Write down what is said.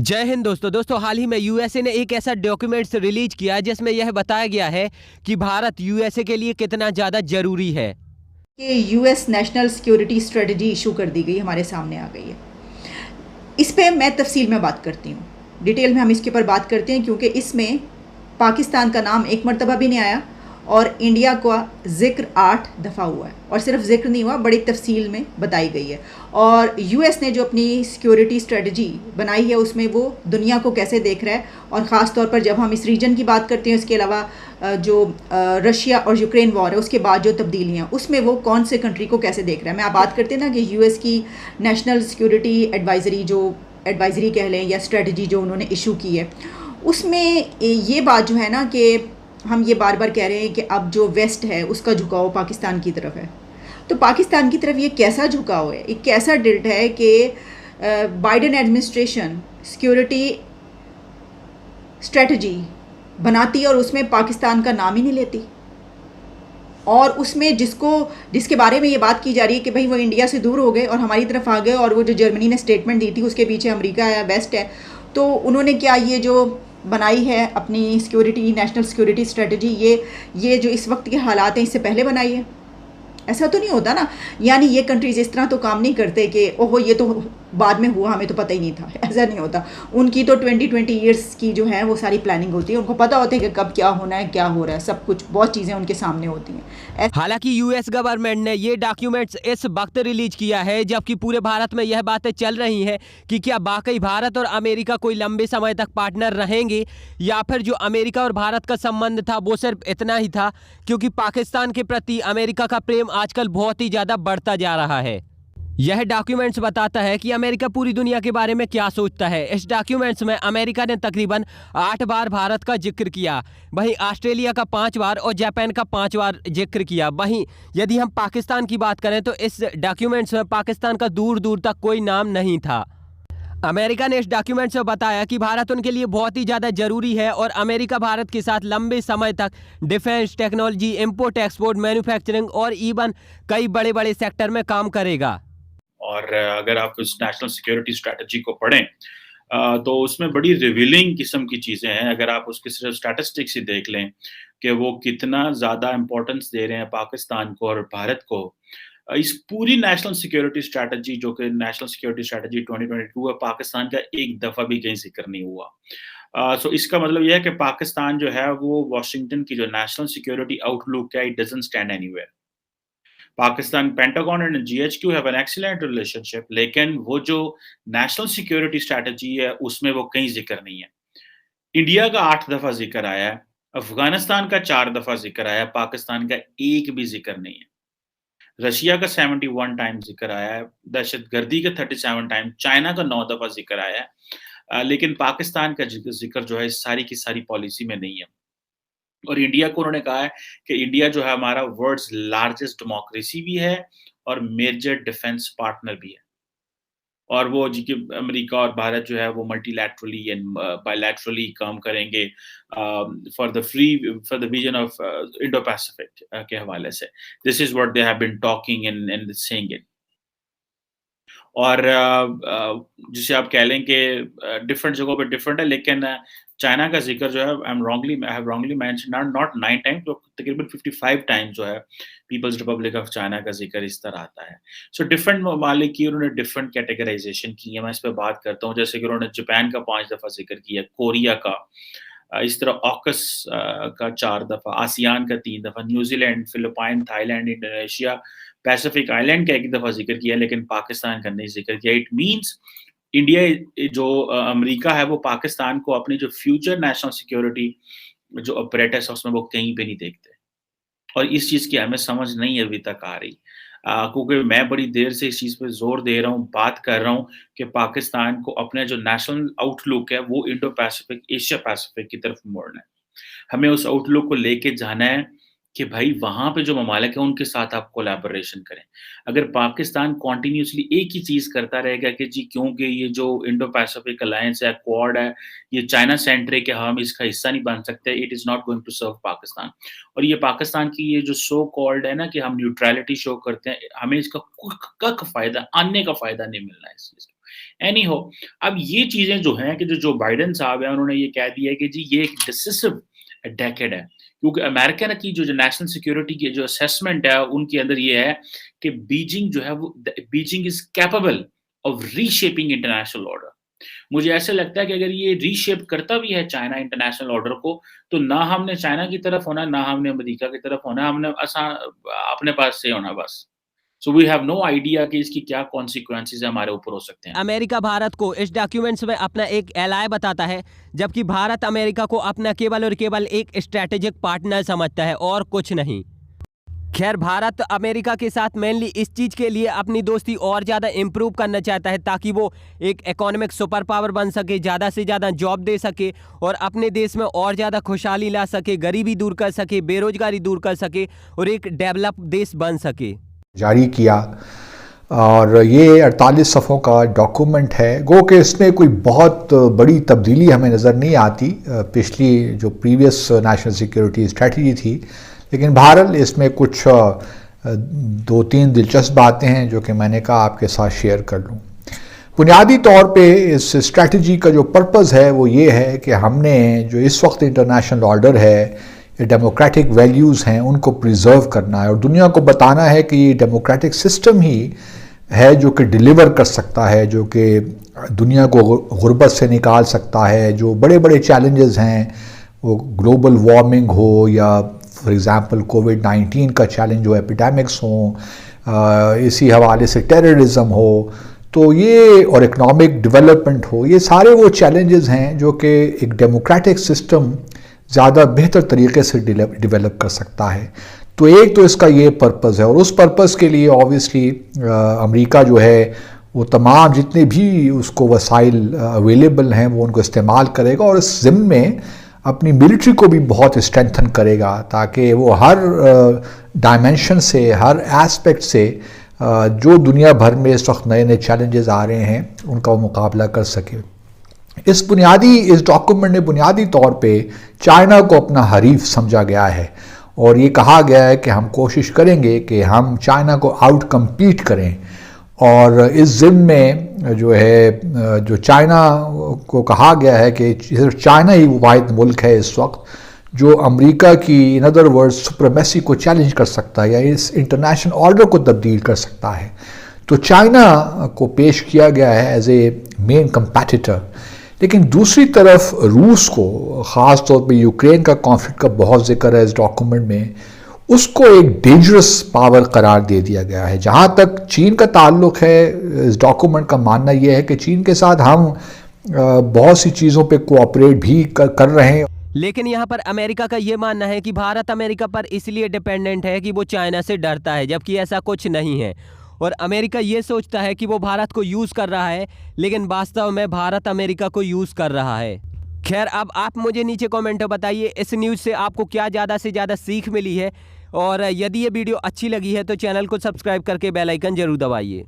जय हिंद दोस्तों हाल ही में यूएसए ने एक ऐसा डॉक्यूमेंट्स रिलीज किया जिसमें यह बताया गया है कि भारत यूएसए के लिए कितना ज़्यादा ज़रूरी है। कि US national security strategy issue कर दी गई, हमारे सामने आ गई है। इस पे मैं तफसील में बात करती हूँ, डिटेल में हम इसके ऊपर बात करते हैं, क्योंकि इसमें पाकिस्तान का नाम एक मरतबा भी नहीं आया और इंडिया का ज़िक्र 8 दफ़ा हुआ है, और सिर्फ ज़िक्र नहीं हुआ, बड़ी तफसील में बताई गई है। और यूएस ने जो अपनी सिक्योरिटी स्ट्रेटजी बनाई है उसमें वो दुनिया को कैसे देख रहा है, और ख़ास तौर पर जब हम इस रीजन की बात करते हैं, इसके अलावा जो रशिया और यूक्रेन वॉर है उसके बाद जो तब्दीलियाँ, उसमें वो कौन से कंट्री को कैसे देख रहा है। मैं आप बात करते हैं ना कि यूएस की नेशनल सिक्योरिटी एडवाइजरी कह लें या स्ट्रेटजी जो उन्होंने इशू की है, उसमें ये बात जो है ना कि हम ये बार बार कह रहे हैं कि अब जो वेस्ट है उसका झुकाव पाकिस्तान की तरफ है। तो पाकिस्तान की तरफ ये कैसा झुकाव है, एक कैसा टिल्ट है कि बाइडेन एडमिनिस्ट्रेशन सिक्योरिटी स्ट्रेटजी बनाती और उसमें पाकिस्तान का नाम ही नहीं लेती, और उसमें जिसके बारे में ये बात की जा रही है कि भाई वो इंडिया से दूर हो गए और हमारी तरफ आ गए, और वो जो जर्मनी ने स्टेटमेंट दी थी उसके पीछे अमेरिका है, वेस्ट है। तो उन्होंने क्या ये जो बनाई है अपनी सिक्योरिटी नेशनल सिक्योरिटी स्ट्रेटजी, ये जो इस वक्त के हालात हैं इससे पहले बनाई है? ऐसा तो नहीं होता ना। यानी ये कंट्रीज़ इस तरह तो काम नहीं करते कि ओहो ये तो बाद में हुआ, हमें तो पता ही नहीं था। ऐसा नहीं होता। उनकी तो 20-20 ईयर्स की जो है वो सारी प्लानिंग होती है, उनको पता होता है कि कब क्या होना है, क्या हो रहा है, सब कुछ, बहुत चीज़ें उनके सामने होती हैं। हालांकि यूएस गवर्नमेंट ने ये डॉक्यूमेंट्स इस वक्त रिलीज किया है जबकि पूरे भारत में यह बातें चल रही हैं कि क्या वाकई भारत और अमेरिका कोई लंबे समय तक पार्टनर रहेंगे, या फिर जो अमेरिका और भारत का संबंध था वो सिर्फ इतना ही था क्योंकि पाकिस्तान के प्रति अमेरिका का प्रेम आजकल बहुत ही ज़्यादा बढ़ता जा रहा है। यह डॉक्यूमेंट्स बताता है कि अमेरिका पूरी दुनिया के बारे में क्या सोचता है। इस डॉक्यूमेंट्स में अमेरिका ने तकरीबन 8 बार भारत का जिक्र किया, वहीं ऑस्ट्रेलिया का 5 बार और जापान का 5 बार जिक्र किया। वहीं यदि हम पाकिस्तान की बात करें तो इस डॉक्यूमेंट्स में पाकिस्तान का दूर दूर तक कोई नाम नहीं था। अमेरिका ने इस डॉक्यूमेंट से बताया कि भारत उनके लिए बहुत ही ज़्यादा ज़रूरी है और अमेरिका भारत के साथ लंबे समय तक defence technology, import export, manufacturing और इवन कई बड़े बड़े सेक्टर में काम करेगा। और अगर आप उस नेशनल सिक्योरिटी स्ट्रैटेजी को पढ़ें तो उसमें बड़ी रिवीलिंग किस्म की चीज़ें हैं। अगर आप उसके सिर्फ स्टैटिस्टिक्स ही देख लें कि वो कितना ज़्यादा इम्पोर्टेंस दे रहे हैं पाकिस्तान को और भारत को। इस पूरी नेशनल सिक्योरिटी स्ट्रैटेजी जो कि नेशनल सिक्योरिटी स्ट्रैटेजी 2022 है, पाकिस्तान का एक दफ़ा भी कहीं ज़िक्र नहीं हुआ। सो इसका मतलब ये है कि पाकिस्तान जो है वो वाशिंगटन की जो नेशनल सिक्योरिटी आउटलुक है, it doesn't stand anywhere. Pakistan pentagon and GHQ have an excellent relationship, लेकिन वो जो नेशनल सिक्योरिटी स्ट्रैटेजी है उसमें वो कहीं ज़िक्र नहीं है। इंडिया का 8 दफ़ा ज़िक्र आया है, अफ़गानिस्तान का 4 दफ़ा ज़िक्र आया है, पाकिस्तान का एक भी ज़िक्र नहीं है। रशिया का 71 टाइम ज़िक्र आया है, दहशतगर्दी का 37 टाइम, चाइना का 9 दफ़ा ज़िक्र आया है। लेकिन पाकिस्तान का ज़िक्र जो है सारी की सारी पॉलिसी में नहीं है। और इंडिया को उन्होंने कहा है कि इंडिया जो है हमारा वर्ल्ड्स लार्जेस्ट डेमोक्रेसी भी है और मेजर डिफेंस पार्टनर भी है। और वो जी कि अमेरिका और भारत जो है वो मल्टीलैटरली एंड बायलैटरली काम करेंगे for the vision of Indo Pacific के हवाले से। This is what they have been talking and saying it. और जिसे आप कह लें कि डिफरेंट जगहों पे डिफरेंट है, लेकिन चाइना का ज़िक्र जो है I have wrongly mentioned not 9 times, तो तकरीबन 55 टाइम्स जो है पीपल्स रिपब्लिक ऑफ चाइना का ज़िक्र इस तरह आता है। सो डिफरेंट ममालिक की उन्होंने डिफरेंट कैटेगराइज़ेशन की है, मैं इस पे बात करता हूँ। जैसे कि उन्होंने जापान का 5 दफ़ा ज़िक्र किया, कोरिया का, इस तरह ऑकस का 4 दफ़ा, आसियान का 3 दफ़ा, New Zealand, Philippine, Thailand, Indonesia, Pacific island का 1 दफ़ा ज़िक्र किया, लेकिन पाकिस्तान का नहीं ज़िक्र किया। इट मीन्स इंडिया जो अमेरिका है वो पाकिस्तान को अपनी जो फ्यूचर नेशनल सिक्योरिटी जो ऑपरेटर्स है उसमें वो कहीं पे नहीं देखते। और इस चीज़ की हमें समझ नहीं अभी तक आ रही। क्योंकि मैं बड़ी देर से इस चीज़ पे ज़ोर दे रहा हूँ, बात कर रहा हूँ कि पाकिस्तान को अपना जो नेशनल आउटलुक है वो इंडो पैसिफिक, एशिया पैसिफिक की तरफ मोड़ना है। हमें उस आउटलुक को लेके जाना है कि भाई वहाँ पे जो ममालिक हैं उनके साथ आप कोलैबोरेशन करें। अगर पाकिस्तान कंटिन्यूअसली एक ही चीज़ करता रहेगा कि जी क्योंकि ये जो इंडो पैसिफिक अलायंस है, क्वाड है, ये चाइना सेंट्रिक है, हम इसका हिस्सा नहीं बन सकते, it is not going to serve Pakistan. और ये पाकिस्तान की ये जो सो कॉल्ड है ना कि हम न्यूट्रैलिटी शो करते हैं, हमें इसका कख फ़ायदा, अन्य का फ़ायदा नहीं मिलना है इस चीज़ का। एनी हो, अब ये चीज़ें जो हैं कि जो बाइडेन साहब हैं, उन्होंने ये कह दिया है कि जी ये एक डिसिसिव डेकेड है। क्योंकि अमेरिका की जो नेशनल सिक्योरिटी की जो असेसमेंट है, उनके अंदर ये है कि बीजिंग जो है वो Beijing is capable of reshaping international order. मुझे ऐसा लगता है कि अगर ये रीशेप करता भी है चाइना इंटरनेशनल ऑर्डर को, तो ना हमने चाइना की तरफ होना है, ना हमने अमेरिका की तरफ होना है, हमने अपने पास से होना बस। So we have no idea कि इसकी क्या कॉन्सिक्वेंसेज़ हमारे ऊपर हो सकते हैं। अमेरिका भारत को इस डॉक्यूमेंट्स में अपना एक एलाय बताता है, जबकि भारत अमेरिका को अपना केवल और केवल एक स्ट्रैटेजिक पार्टनर समझता है और कुछ नहीं। खैर, भारत अमेरिका के साथ मेनली इस चीज़ के लिए अपनी दोस्ती और ज़्यादा इम्प्रूव करना चाहता है ताकि वो एक इकोनॉमिक सुपर पावर बन सके, ज़्यादा से ज़्यादा जॉब दे सके और अपने देश में और ज़्यादा खुशहाली ला सके, गरीबी दूर कर सके, बेरोजगारी दूर कर सके और एक डेवलप देश बन सके। जारी किया और ये 48 सफ़ों का डॉक्यूमेंट है। गो कि इसमें कोई बहुत बड़ी तब्दीली हमें नज़र नहीं आती पिछली जो प्रीवियस नेशनल सिक्योरिटी स्ट्रेटजी थी, लेकिन बहरहाल इसमें कुछ 2-3 दिलचस्प बातें हैं जो कि मैंने कहा आपके साथ शेयर कर लूँ। बुनियादी तौर पे इस स्ट्रेटजी का जो पर्पज़ है वो ये है कि हमने जो इस वक्त इंटरनेशनल ऑर्डर है, ये डेमोक्रेटिक वैल्यूज़ हैं, उनको प्रिजर्व करना है और दुनिया को बताना है कि ये डेमोक्रेटिक सिस्टम ही है जो कि डिलीवर कर सकता है, जो कि दुनिया को गुर्बत से निकाल सकता है। जो बड़े बड़े चैलेंजेस हैं, वो ग्लोबल वार्मिंग हो या फॉर एग्ज़ाम्पल कोविड-19 का चैलेंज हो, एपिडेमिक्स हो, इसी हवाले से टेररिज्म हो, तो ये और इकनॉमिक डेवलपमेंट हो, ये सारे वो चैलेंजेस हैं जो कि एक डेमोक्रेटिक सिस्टम ज़्यादा बेहतर तरीके से डेवलप कर सकता है। तो एक तो इसका ये पर्पज़ है और उस पर्पज़ के लिए ऑब्वियसली अमेरिका जो है वो तमाम जितने भी उसको वसाइल अवेलेबल हैं वो उनको इस्तेमाल करेगा और इस ज़िम्न में अपनी मिलिट्री को भी बहुत स्ट्रेंथन करेगा ताकि वो हर डायमेंशन से, हर एस्पेक्ट से जो दुनिया भर में इस वक्त नए नए चैलेंजेस आ रहे हैं उनका वो मुकाबला कर सके। इस डॉक्यूमेंट में बुनियादी तौर पे चाइना को अपना हरीफ समझा गया है और ये कहा गया है कि हम कोशिश करेंगे कि हम चाइना को आउट कम्पीट करें और इस ज़िम्न में जो चाइना को कहा गया है कि सिर्फ चाइना ही वाहिद मुल्क है इस वक्त जो अमेरिका की इन अदर वर्ड्स सुप्रीमेसी को चैलेंज कर सकता है या इस इंटरनेशनल ऑर्डर को तब्दील कर सकता है। तो चाइना को पेश किया गया है एज ए मेन कंपेटिटर। लेकिन दूसरी तरफ रूस को, ख़ास तौर पे यूक्रेन का कॉन्फ्लिक्ट का बहुत जिक्र है इस डॉक्यूमेंट में, उसको एक डेंजरस पावर करार दे दिया गया है। जहाँ तक चीन का ताल्लुक़ है, इस डॉक्यूमेंट का मानना यह है कि चीन के साथ हम बहुत सी चीज़ों पे कोऑपरेट भी कर रहे हैं। लेकिन यहाँ पर अमेरिका का ये मानना है कि भारत अमेरिका पर इसलिए डिपेंडेंट है कि वो चाइना से डरता है, जबकि ऐसा कुछ नहीं है और अमेरिका ये सोचता है कि वो भारत को यूज़ कर रहा है, लेकिन वास्तव में भारत अमेरिका को यूज़ कर रहा है। खैर, अब आप मुझे नीचे कमेंट में बताइए इस न्यूज़ से आपको क्या ज़्यादा से ज़्यादा सीख मिली है और यदि ये वीडियो अच्छी लगी है तो चैनल को सब्सक्राइब करके बेल आइकन ज़रूर दबाइए।